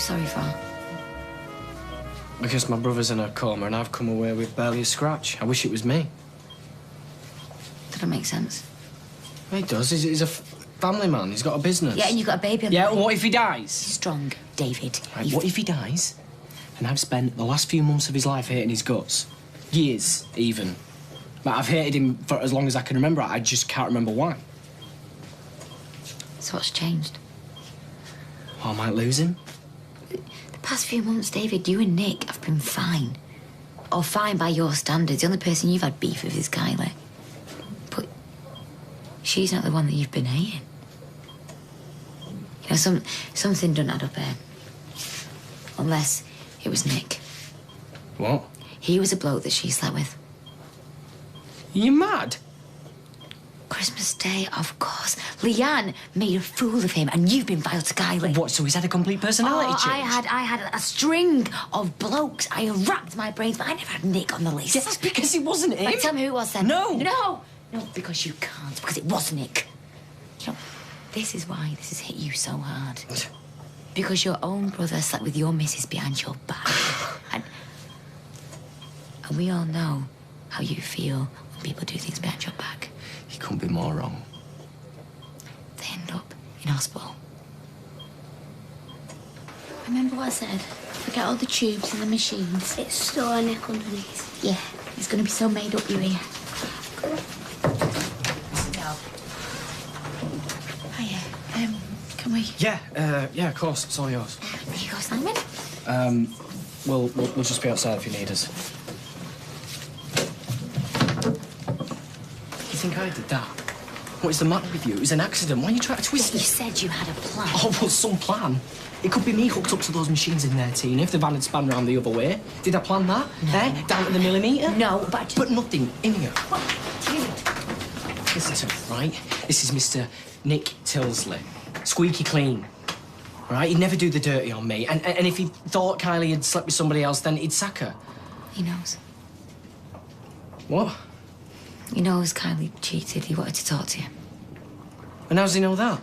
sorry for? Because my brother's in a coma and I've come away with barely a scratch. I wish it was me. That don't make sense. He does. He's a family man. He's got a business. Yeah, and you've got a baby on Yeah, the way. and what if he dies? Strong, David. Right, what if he dies and I've spent the last few months of his life hating his guts? Years, even. But I've hated him for as long as I can remember. I just can't remember why. So what's changed? Well, I might lose him. The past few months, David, you and Nick have been fine. Or fine by your standards. The only person you've had beef with is Kylie. But she's not the one that you've been hating. You know, something doesn't add up here. Unless it was Nick. What? He was a bloke that she slept with. You mad? Christmas Day, of course. Leanne made a fool of him, and you've been vile to Kylie. What, so he's had a complete personality change? I had a string of blokes. I racked my brains, but I never had Nick on the list. Yeah, that's because it wasn't him. Right, tell me who it was then. No. No, because you can't, because it was Nick. You know, this is why this has hit you so hard. Because your own brother slept with your missus behind your back. and we all know how you feel when people do things behind your back. You couldn't be more wrong. They end up in hospital. Remember what I said? Forget all the tubes and the machines. It's still a neck underneath. Yeah, it's going to be so made up, you hear. No. Hiya. Can we... Yeah, of course. It's all yours. There you go, Simon. We'll just be outside if you need us. You think I did that? What is the matter with you? It was an accident. Why are you trying to twist You it? said you had a plan. Oh, well, some plan. It could be me hooked up to those machines in there, Tina, if the van had spun round the other way. Did I plan that? No. Down to the millimetre? No, but I just... But nothing in here. What? David. Listen to me, right? This is Mr. Nick Tilsley. Squeaky clean. Right? He'd never do the dirty on me. And if he thought Kylie had slept with somebody else, then he'd sack her. He knows. What? He knows Kylie cheated. He wanted to talk to you. And how does he know that?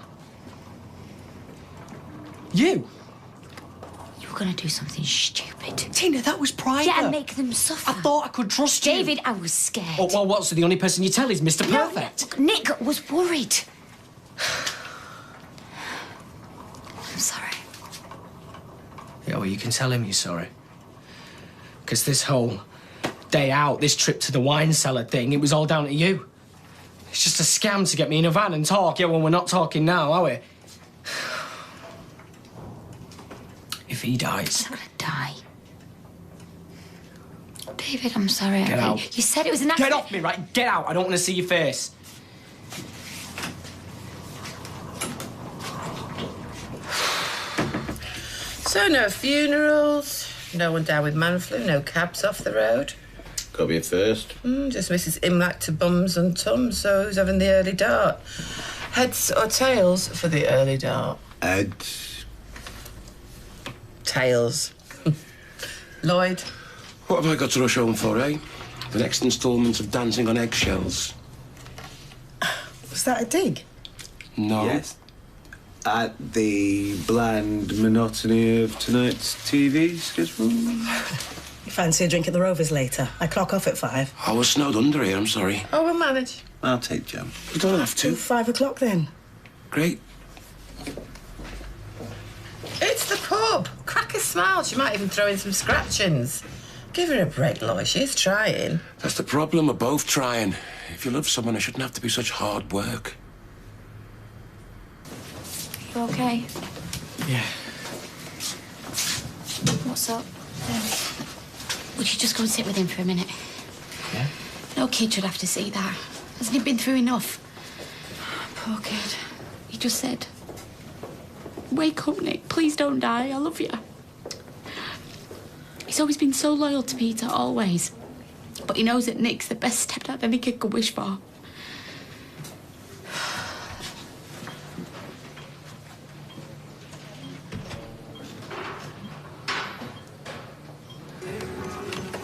You? You were going to do something stupid. Tina, that was private. Yeah, and make them suffer. I thought I could trust you. David, I was scared. Oh, well, what? So the only person you tell is Mr. Perfect? No, Nick was worried. I'm sorry. Yeah, well, you can tell him you're sorry. Because this whole day out, this trip to the wine cellar thing, it was all down to you. It's just a scam to get me in a van and talk. Yeah, well, we're not talking now, are we? If he dies... He's not going to die. David, I'm sorry. Get out. You said it was an accident. Get off me, right? Get out. I don't want to see your face. So no funerals, no one down with man flu, no cabs off the road. Got to be a first. Just Mrs. Imlac to bums and tums, so who's having the early dart? Heads or tails for the early dart? Heads. Tails. Lloyd? What have I got to rush home for, eh? The next instalment of Dancing on Eggshells. Was that a dig? No. Yes. At the bland monotony of tonight's TV schedule. You fancy a drink at the Rovers later? I clock off at 5. I was snowed under here, I'm sorry. Oh, we'll manage. I'll take Jam. You don't have to. 5 o'clock then. Great. It's the pub. Crack a smile. She might even throw in some scratchings. Give her a break, Lloyd. She's trying. That's the problem. We're both trying. If you love someone, it shouldn't have to be such hard work. You okay? Yeah. What's up? Would you just go and sit with him for a minute? Yeah? No kid should have to see that. Hasn't he been through enough? Poor kid. He just said, "Wake up, Nick. Please don't die. I love you." He's always been so loyal to Peter, always. But he knows that Nick's the best stepdad any kid could wish for.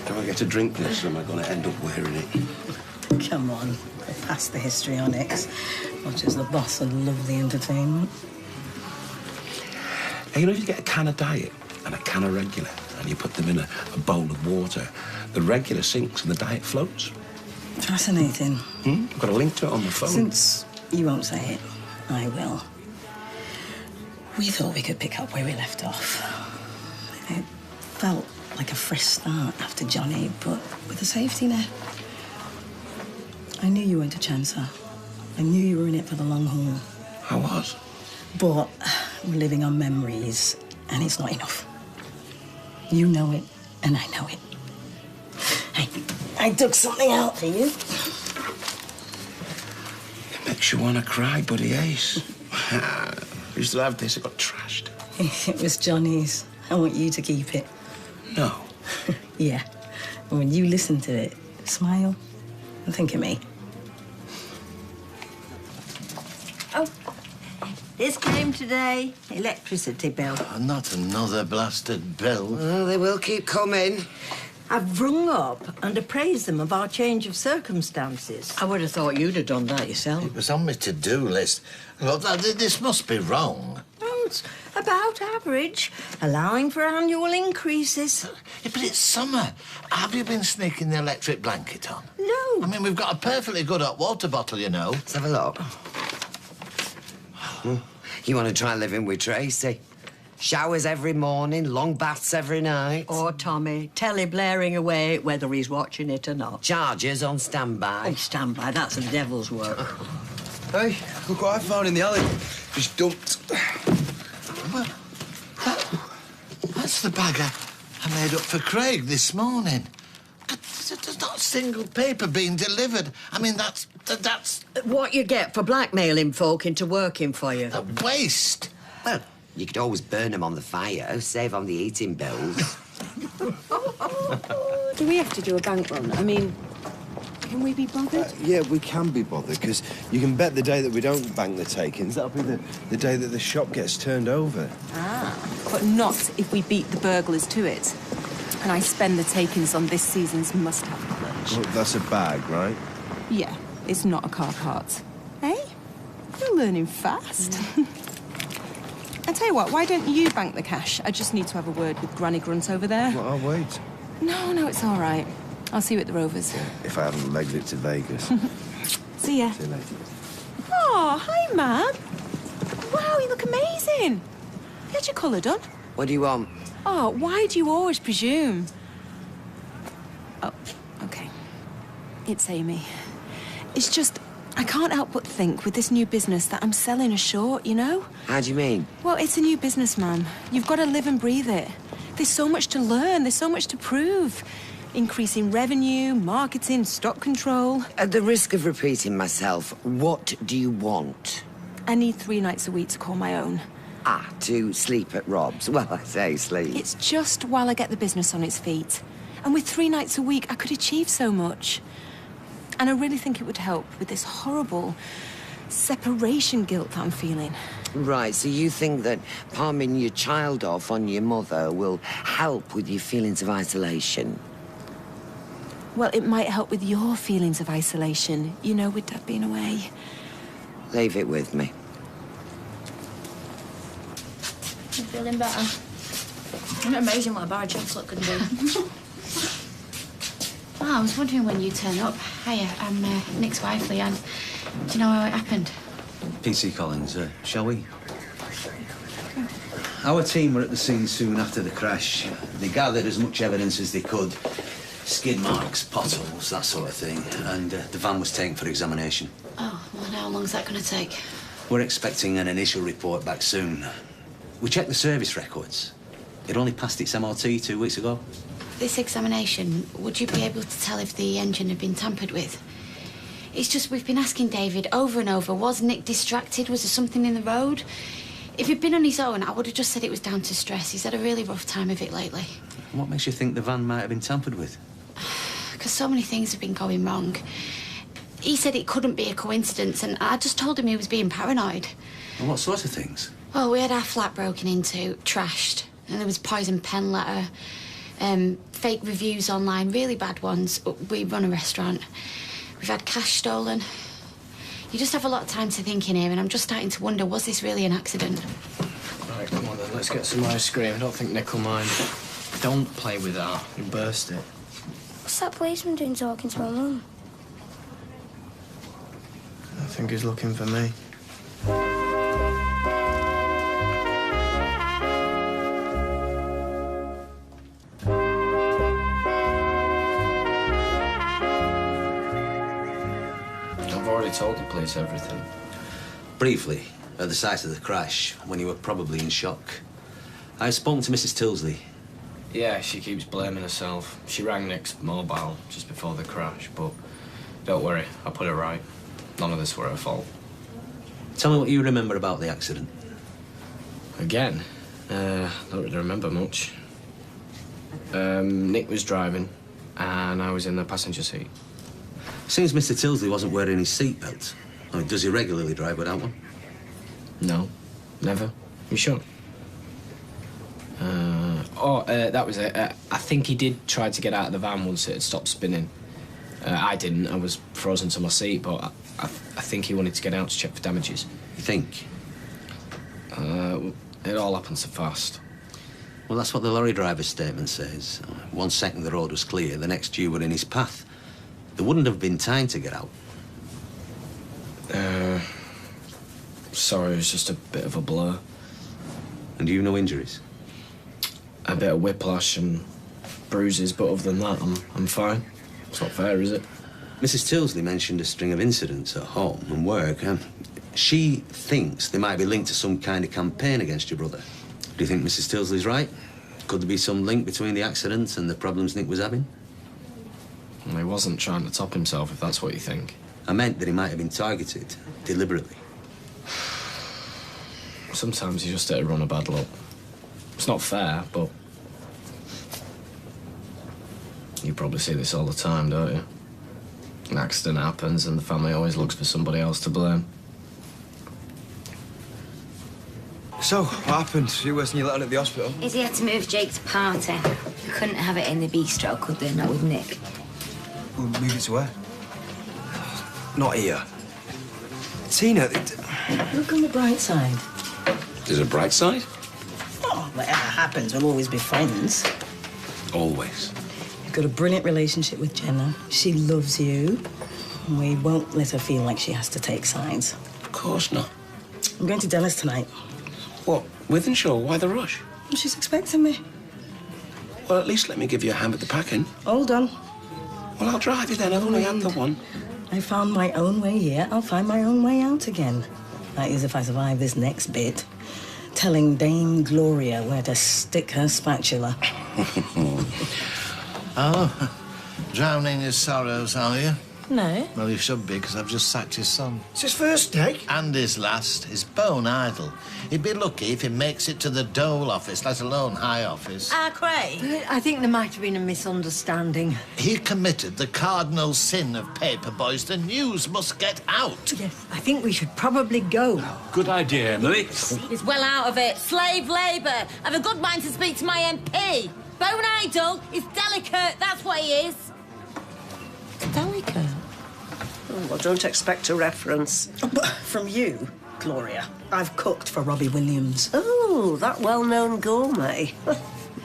Do I get to drink this, or am I going to end up wearing it? Come on, pass the histrionics. Watch as the boss and lovely entertainment. Hey, you know, if you get a can of diet, and a can of regular, and you put them in a bowl of water, the regular sinks and the diet floats. Fascinating. I've got a link to it on my phone. Since you won't say it, I will. We thought we could pick up where we left off. It felt like a fresh start after Johnny, but with a safety net. I knew you weren't a chancer. I knew you were in it for the long haul. I was. But we're living on memories, and it's not enough. You know it, and I know it. Hey, I dug something out for you. It makes you want to cry, buddy Ace. I used to have this, it got trashed. It was Johnny's. I want you to keep it. No. Yeah. And when you listen to it, smile and think of me. Oh, this came today. Electricity bill. Oh, not another blasted bill. Oh, they will keep coming. I've rung up and appraised them of our change of circumstances. I would have thought you'd have done that yourself. It was on my to-do list. Look, this must be wrong. Oh, it's about average, allowing for annual increases. Yeah, but it's summer. Have you been sneaking the electric blanket on? No. I mean, we've got a perfectly good hot water bottle, you know. Let's have a look. You want to try living with Tracy? Showers every morning, long baths every night. Or Tommy, telly blaring away whether he's watching it or not. Chargers on standby. Oh, standby, that's the devil's work. Hey, look what I found in the alley. Just dumped. Well, that's the bag I made up for Craig this morning. There's not a single paper being delivered. I mean, that's What you get for blackmailing folk into working for you. a waste. Well, you could always burn them on the fire, save on the eating bills. Do we have to do a bank run? I mean, can we be bothered? Yeah, we can be bothered, because you can bet the day that we don't bank the takings, that'll be the day that the shop gets turned over. But not if we beat the burglars to it. And I spend the takings on this season's must-have clutch. Well, that's a bag, right? Yeah, it's not a car part. Hey, you're learning fast. I tell you what, why don't you bank the cash? I just need to have a word with Granny Grunt over there. Well, I'll wait. No, it's all right. I'll see you at the Rovers. Yeah, if I haven't legged it to Vegas. See ya. See you later. Oh, hi, man. Wow, you look amazing. You had your colour done? What do you want? Oh, why do you always presume? Oh, okay. It's Amy. It's just, I can't help but think with this new business that I'm selling her short, you know? How do you mean? Well, it's a new business, ma'am. You've got to live and breathe it. There's so much to learn. There's so much to prove. Increasing revenue, marketing, stock control. At the risk of repeating myself, what do you want? I need 3 nights a week to call my own. To sleep at Rob's. Well, I say sleep. It's just while I get the business on its feet. And with 3 nights a week, I could achieve so much. And I really think it would help with this horrible separation guilt that I'm feeling. Right, so you think that palming your child off on your mother will help with your feelings of isolation? Well, it might help with your feelings of isolation, you know, with Dad being away. Leave it with me. You feeling better? Isn't it amazing what a bar chancellor can do? Oh, I was wondering when you turn up. Hiya, I'm Nick's wife, Leanne. Do you know how it happened? PC Collins, shall we? Our team were at the scene soon after the crash. They gathered as much evidence as they could. Skid marks, potholes, that sort of thing. And the van was taken for examination. Oh, well, how long's that going to take? We're expecting an initial report back soon. We checked the service records. It only passed its MOT 2 weeks ago. This examination, would you be able to tell if the engine had been tampered with? It's just we've been asking David over and over, was Nick distracted? Was there something in the road? If he'd been on his own, I would have just said it was down to stress. He's had a really rough time of it lately. What makes you think the van might have been tampered with? Because so many things have been going wrong. He said it couldn't be a coincidence, and I just told him he was being paranoid. And what sort of things? Well, we had our flat broken into, trashed, and there was poison pen letter, fake reviews online, really bad ones. We run a restaurant. We've had cash stolen. You just have a lot of time to think in here, and I'm just starting to wonder, was this really an accident? Right, come on then, let's get some ice cream. I don't think Nick will mind. Don't play with that. You'll burst it. What's that policeman doing talking to my mum? I think he's looking for me. I've already told the police everything. Briefly, at the site of the crash, when you were probably in shock. I've spoken to Mrs. Tilsley. Yeah, she keeps blaming herself. She rang Nick's mobile just before the crash, but don't worry, I put it right. None of this were her fault. Tell me what you remember about the accident. Again? Don't really remember much. Nick was driving, and I was in the passenger seat. Seems Mr. Tilsley wasn't wearing his seatbelt. I mean, does he regularly drive without one? No, never. You sure? That was it. I think he did try to get out of the van once it had stopped spinning. I didn't. I was frozen to my seat, but I think he wanted to get out to check for damages. You think? It all happened so fast. Well, that's what the lorry driver's statement says. 1 second the road was clear, the next you were in his path. There wouldn't have been time to get out. Sorry, it was just a bit of a blur. And you have no injuries? A bit of whiplash and bruises, but other than that, I'm fine. It's not fair, is it? Mrs. Tilsley mentioned a string of incidents at home and work. She thinks they might be linked to some kind of campaign against your brother. Do you think Mrs. Tilsley's right? Could there be some link between the accident and the problems Nick was having? Well, he wasn't trying to top himself, if that's what you think. I meant that he might have been targeted, deliberately. Sometimes you just hit a run of bad luck. It's not fair, but... You probably see this all the time, don't you? An accident happens and the family always looks for somebody else to blame. So, what happened? You worse than you let on at the hospital? Izzy had to move Jake's party. Couldn't have it in the bistro, could they? Not with Nick. We'll move it to where? Not here. Tina... Look on the bright side. There's a bright side? Oh, whatever happens, we'll always be friends. Always. You've got a brilliant relationship with Jenna. She loves you. And we won't let her feel like she has to take sides. Of course not. I'm going to Dennis tonight. What, Withenshaw? Why the rush? She's expecting me. Well, at least let me give you a hand with the packing. All done. Well, I'll drive you then. I've only had the one. I found my own way here. I'll find my own way out again. That is, if I survive this next bit. Telling Dame Gloria where to stick her spatula. Oh, drowning his sorrows, are you? No. Well, you should be, because I've just sacked his son. It's his first day. And his last. He's bone idle. He'd be lucky if he makes it to the dole office, let alone high office. Craig? I think there might have been a misunderstanding. He committed the cardinal sin of paper boys. The news must get out. Yes, I think we should probably go. Good idea, Emily. He's well out of it. Slave labour. I've a good mind to speak to my MP. Bone idle is delicate, that's what he is. Delicate? Oh, well, don't expect a reference. But from you, Gloria. I've cooked for Robbie Williams. Oh, that well-known gourmet.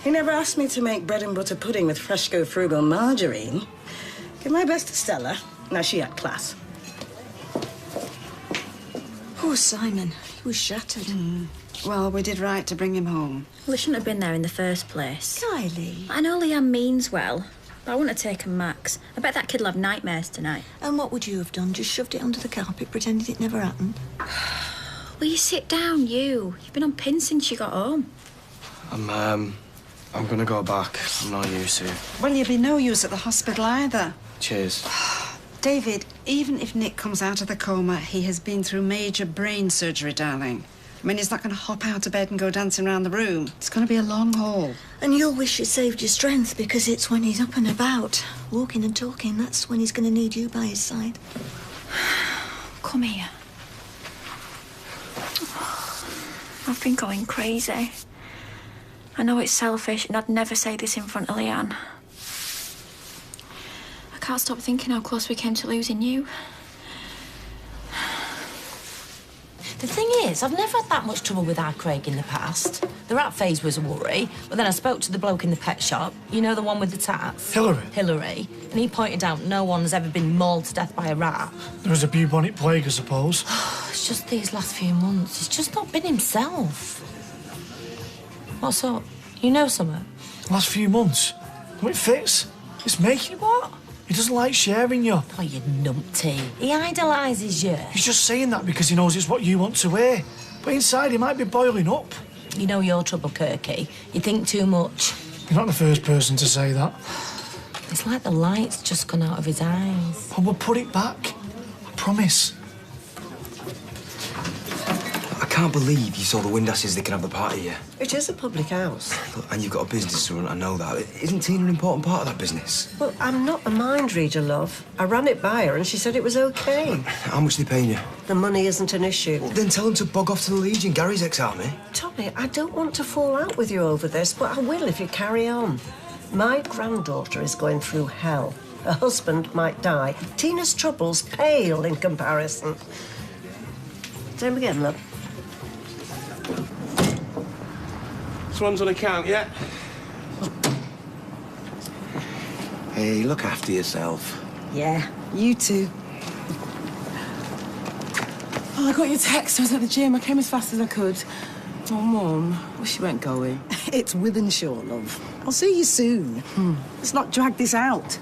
He never asked me to make bread and butter pudding with fresco frugal margarine. Give my best to Stella. Now, she had class. Poor Simon. He was shattered. Well, we did right to bring him home. Well, he shouldn't have been there in the first place. Kylie. I know Leanne means well, but I wouldn't have taken Max. I bet that kid'll have nightmares tonight. And what would you have done? Just shoved it under the carpet, pretended it never happened? Will you sit down, you? You've been on pins since you got home. I'm gonna go back. I'm not used to it. Well, you'll be no use at the hospital either. Cheers. David, even if Nick comes out of the coma, he has been through major brain surgery, darling. I mean, he's not going to hop out of bed and go dancing around the room. It's going to be a long haul. And you'll wish you saved your strength because it's when he's up and about, walking and talking, that's when he's going to need you by his side. Come here. I've been going crazy. I know it's selfish, and I'd never say this in front of Leanne. I can't stop thinking how close we came to losing you. The thing is, I've never had that much trouble with our Craig in the past. The rat phase was a worry, but then I spoke to the bloke in the pet shop, you know, the one with the tats? Hillary. And he pointed out no one's ever been mauled to death by a rat. There was a bubonic plague, I suppose. It's just these last few months. He's just not been himself. What's up? You know something? Last few months? Oh, it fits. It's me. What? He doesn't like sharing you. Oh, you numpty. He idolises you. He's just saying that because he knows it's what you want to hear. But inside, he might be boiling up. You know your trouble, Kirky. You think too much. You're not the first person to say that. It's like the light's just gone out of his eyes. Oh, we'll put it back. I promise. I can't believe you saw the Windasses they can have the party here. It is a public house. Look, and you've got a business to run, I know that. Isn't Tina an important part of that business? Well, I'm not a mind reader, love. I ran it by her and she said it was OK. How much are they paying you? The money isn't an issue. Well, then tell them to bog off to the Legion. Gary's ex-army. Tommy, I don't want to fall out with you over this, but I will if you carry on. My granddaughter is going through hell. Her husband might die. Tina's troubles pale in comparison. Same again, love. This one's on account, yeah? Hey, look after yourself. Yeah, you too. Oh, I got your text. I was at the gym. I came as fast as I could. Oh, Mum, wish you weren't going. It's Withenshaw, love. I'll see you soon. Let's not drag this out.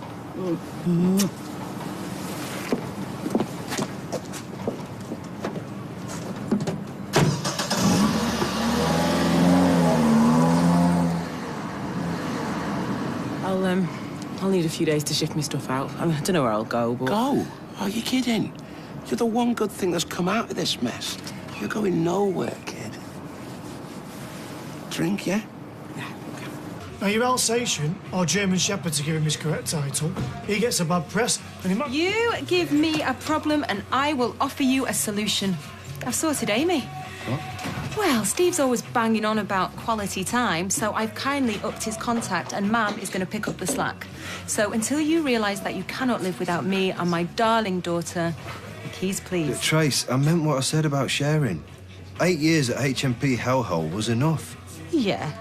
I'll need a few days to shift my stuff out. I don't know where I'll go, but... Go? Are you kidding? You're the one good thing that's come out of this mess. You're going nowhere, kid. Drink, yeah? Now, your Alsatian, or German Shepherd to give him his correct title, he gets a bad press, and he might... You give me a problem and I will offer you a solution. I've sorted Amy. What? Well, Steve's always banging on about quality time, so I've kindly upped his contact and Mam is going to pick up the slack. So until you realise that you cannot live without me and my darling daughter, the keys, please. Trace, I meant what I said about sharing. 8 years at HMP Hellhole was enough. Yeah,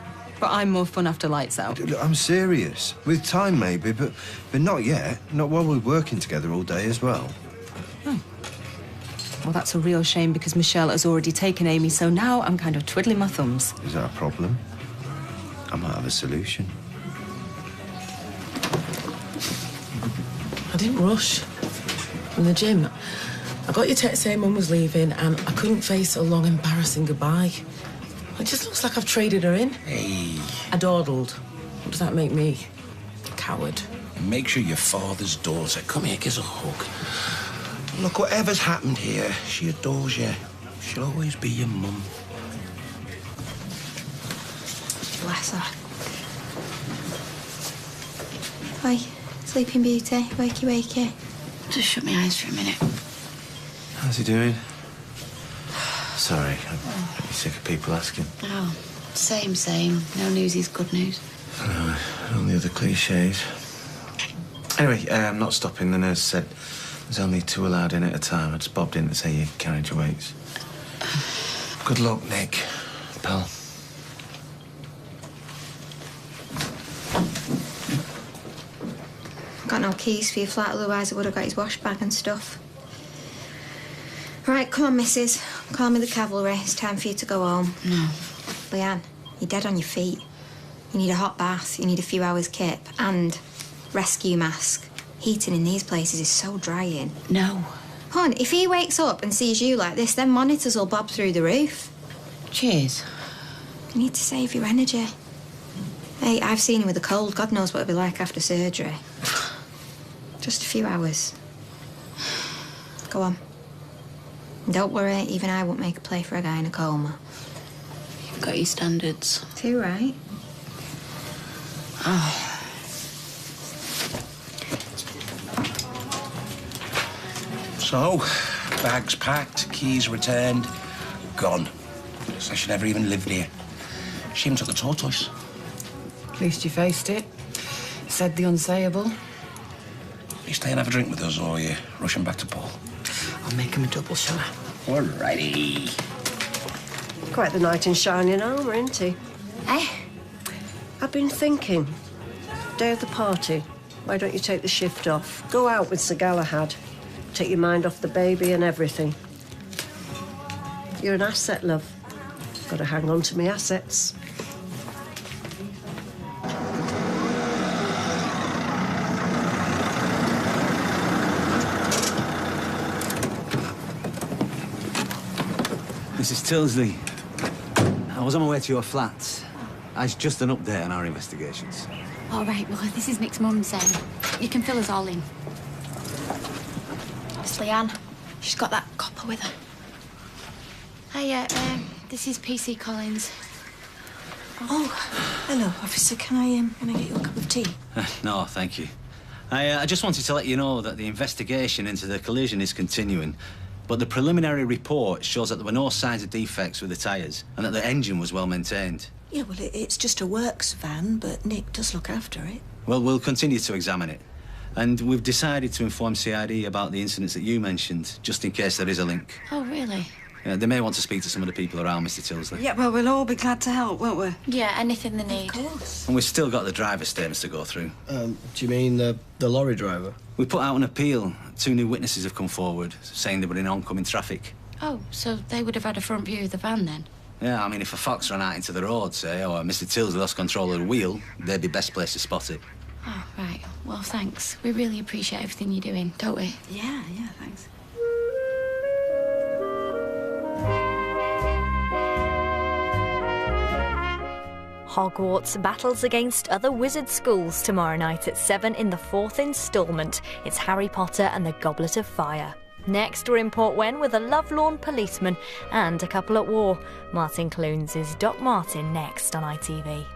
but I'm more fun after lights out. Look, I'm serious. With time, maybe, but not yet. Not while we're working together all day as well. Well, that's a real shame because Michelle has already taken Amy, so now I'm kind of twiddling my thumbs. Is that a problem? I might have a solution. I didn't rush. From the gym, I got your text saying Mum was leaving and I couldn't face a long, embarrassing goodbye. It just looks like I've traded her in. Hey. I dawdled. What does that make me? A coward. Make sure your father's daughter. Come here, give us a hug. Look, whatever's happened here, she adores you. She'll always be your mum. Bless her. Hi, Sleeping Beauty. Wakey, wakey. Just shut my eyes for a minute. How's he doing? Sorry, I'm sick of people asking. Oh, same. No news is good news. No, only other cliches. Anyway, I'm not stopping. The nurse said there's only 2 allowed in at a time. I just bobbed in to say you carried your weights. Good luck, Nick, pal. Got no keys for your flat, otherwise I would have got his wash bag and stuff. Right, come on, missus. Call me the cavalry. It's time for you to go home. No. Leanne, you're dead on your feet. You need a hot bath, you need a few hours kip, and rescue mask. Heating in these places is so drying. No. Hon, if he wakes up and sees you like this, then monitors will bob through the roof. Cheers. You need to save your energy. Hey, I've seen him with a cold. God knows what it'll be like after surgery. Just a few hours. Go on. Don't worry, even I won't make a play for a guy in a coma. You've got your standards. Too right. Oh. So, bags packed, keys returned, gone. So she never even lived here. She even took the tortoise. At least you faced it. Said the unsayable. You stay and have a drink with us, or you rushing back to Paul? I'll make him a double shot. Alrighty. Quite the knight in shining armour, isn't he? Eh? I've been thinking. Day of the party. Why don't you take the shift off? Go out with Sir Galahad. Take your mind off the baby and everything. You're an asset, love. Got to hang on to me assets. Mrs. Tilsley, I was on my way to your flat. It's just an update on our investigations. All right, well, this is Nick's mum saying. You can fill us all in. It's Leanne. She's got that copper with her. Hiya, this is PC Collins. Oh, hello, officer. Can I get you a cup of tea? No, thank you. I just wanted to let you know that the investigation into the collision is continuing, but the preliminary report shows that there were no signs of defects with the tyres and that the engine was well maintained. Yeah, well, it's just a works van, but Nick does look after it. Well, we'll continue to examine it. And we've decided to inform CID about the incidents that you mentioned, just in case there is a link. Oh, really? They may want to speak to some of the people around, Mr. Tilsley. Yeah, well, we'll all be glad to help, won't we? Yeah, anything they need. Of course. And we've still got the driver's statements to go through. Do you mean the lorry driver? We put out an appeal. 2 new witnesses have come forward, saying they were in oncoming traffic. Oh, so they would have had a front view of the van then? Yeah, I mean, if a fox ran out into the road, say, or Mr. Tilsley lost control of the wheel, they'd be best placed to spot it. Oh, right. Well, thanks. We really appreciate everything you're doing, don't we? Yeah, thanks. Hogwarts battles against other wizard schools tomorrow night at 7 in the 4th instalment. It's Harry Potter and the Goblet of Fire. Next, we're in Port Wen with a lovelorn policeman and a couple at war. Martin Clunes is Doc Martin next on ITV.